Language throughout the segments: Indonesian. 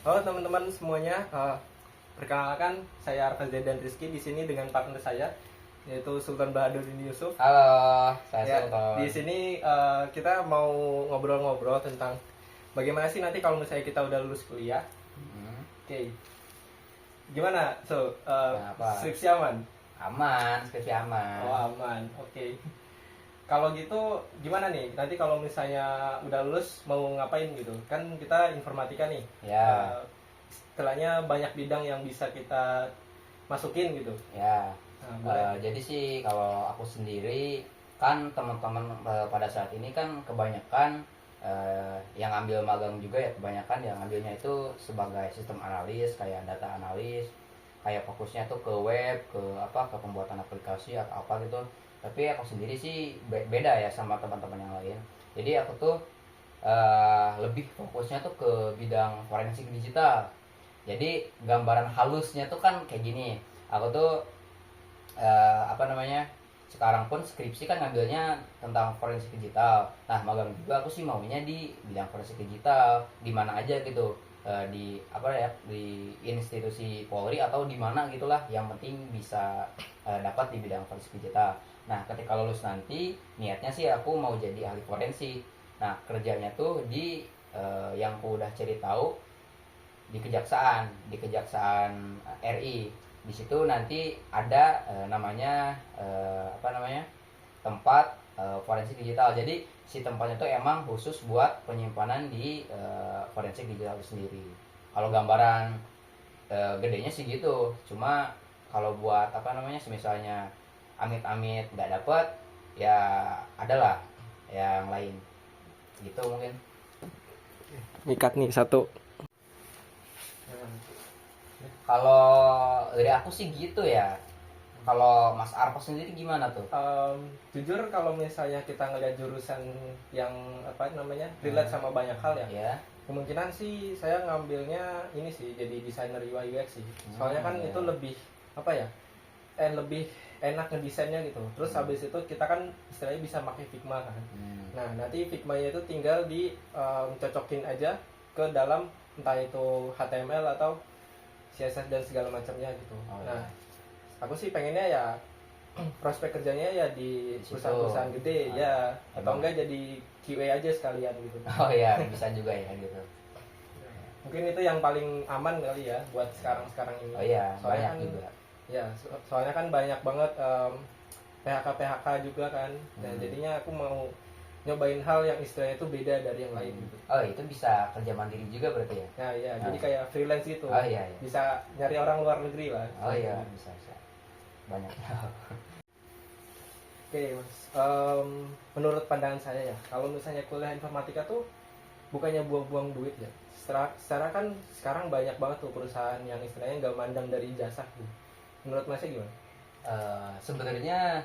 Halo teman-teman semuanya, perkenalkan saya Arfa Zaid dan Rizky di sini dengan partner saya yaitu Sultan Bahaduddin Yusuf. Halo, saya Ya, Sultan. di sini kita mau ngobrol-ngobrol tentang bagaimana sih nanti kalau misalnya kita udah lulus kuliah. Oke. Gimana? Kenapa? Skripsi aman? Aman, skripsi aman. Oh, aman. Oke. Kalau gitu gimana nih? Nanti kalau misalnya udah lulus mau ngapain gitu? Kan kita informatika nih. Ya. Istilahnya banyak bidang yang bisa kita masukin gitu. Ya. Nah, boleh. Jadi sih kalau aku sendiri kan teman-teman pada saat ini kan kebanyakan yang ambil magang juga ya, kebanyakan yang ambilnya itu sebagai sistem analis, kayak data analis, kayak fokusnya tuh ke web, ke pembuatan aplikasi atau apa gitu. Tapi aku sendiri sih beda ya sama teman-teman yang lain. Jadi aku tuh lebih fokusnya tuh ke bidang forensik digital. Jadi gambaran halusnya tuh kan kayak gini. Aku tuh sekarang pun skripsi kan ngambilnya tentang forensik digital. Nah, magang juga aku sih maunya di bidang forensik digital, di mana aja gitu. Di institusi Polri atau di mana gitulah, yang penting bisa dapat di bidang forensik digital. Nah, ketika lulus nanti niatnya sih aku mau jadi ahli forensik. Nah, kerjanya tuh di yang aku udah cari tahu di kejaksaan RI. Di situ nanti ada tempat forensik digital. Jadi si tempatnya itu emang khusus buat penyimpanan di forensik digital itu sendiri. Kalau gambaran gedenya sih gitu. Cuma kalau buat misalnya amit-amit nggak dapet, ya adalah yang lain gitu mungkin. Ngikat nih satu. Kalau dari aku sih gitu ya. Kalau Mas Arfa sendiri gimana tuh? Jujur kalau misalnya kita ngeliat jurusan yang relate sama banyak hal ya, Ya. kemungkinan sih saya ngambilnya ini sih jadi desainer UI UX sih. Soalnya kan Ya. itu lebih lebih enak ngedesainnya gitu. Terus habis itu kita kan istilahnya bisa pakai Figma kan. Nah, nanti Figma-nya itu tinggal cocokin aja ke dalam entah itu HTML atau CSS dan segala macamnya gitu. Nah, aku sih pengennya ya prospek kerjanya ya di perusahaan-perusahaan gede ya, atau enggak jadi QA aja sekalian gitu. Oh ya, bisa juga ya gitu. Mungkin itu yang paling aman kali ya buat sekarang ini. Oh iya, soalnya banyak kan, juga. Ya, soalnya kan banyak banget PHK juga kan. Dan jadinya aku mau nyobain hal yang istilahnya itu beda dari yang lain gitu. Oh, itu bisa kerja mandiri juga berarti ya? Nah, iya, jadi kayak freelance gitu. Oh iya. Bisa nyari orang luar negeri lah. Oh iya, bisa. Banyak. Oke, Mas. Menurut pandangan saya ya, kalau misalnya kuliah informatika tuh bukannya buang-buang duit ya. Secara kan sekarang banyak banget tuh perusahaan yang istilahnya nggak mandang dari ijazah gitu. Menurut Masnya gimana? Sebenarnya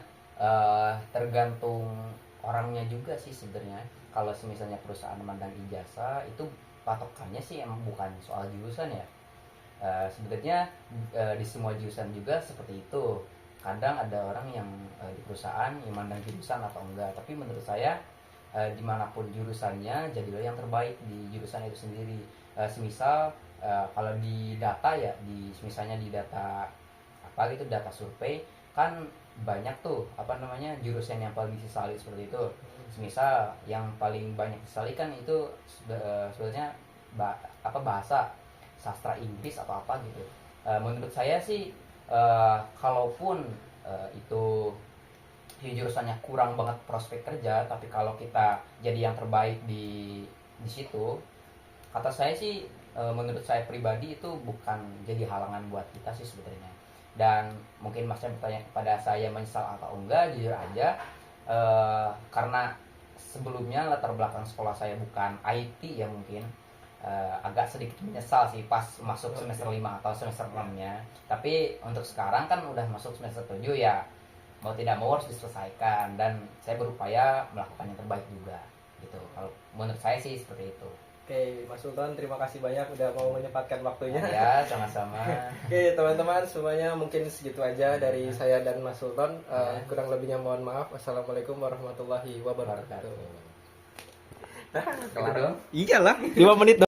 tergantung orangnya juga sih sebenarnya. Kalau misalnya perusahaan memandang ijazah, itu patokannya sih emang bukan soal jurusan ya. Sebenarnya di semua jurusan juga seperti itu. Kadang ada orang yang di perusahaan yang mandang jurusan atau enggak, tapi menurut saya dimanapun jurusannya, jadilah yang terbaik di jurusan itu sendiri. Semisal kalau di data ya, misalnya di data data survei, kan banyak tuh jurusan yang paling disesali seperti itu. Semisal yang paling banyak disesali kan itu sebenarnya bahasa sastra Inggris atau apa gitu. Menurut saya sih kalaupun itu jurusannya kurang banget prospek kerja, tapi kalau kita jadi yang terbaik di situ, kata saya sih menurut saya pribadi itu bukan jadi halangan buat kita sih sebenarnya. Dan mungkin Masnya bertanya kepada saya menyesal atau enggak, jujur aja karena sebelumnya latar belakang sekolah saya bukan IT ya, mungkin agak sedikit menyesal sih pas masuk semester 5 atau semester 6-nya. Tapi untuk sekarang kan udah masuk semester 7 ya, mau tidak mau harus diselesaikan, dan saya berupaya melakukan yang terbaik juga gitu. Kalau menurut saya sih seperti itu. Oke, Mas Sultan, terima kasih banyak udah mau menyempatkan waktunya. Ya, sama-sama. Oke, teman-teman semuanya, mungkin segitu aja dari saya dan Mas Sultan. Kurang lebihnya mohon maaf. Wassalamualaikum warahmatullahi wabarakatuh. Kelar dong. Iyalah, 5 menit.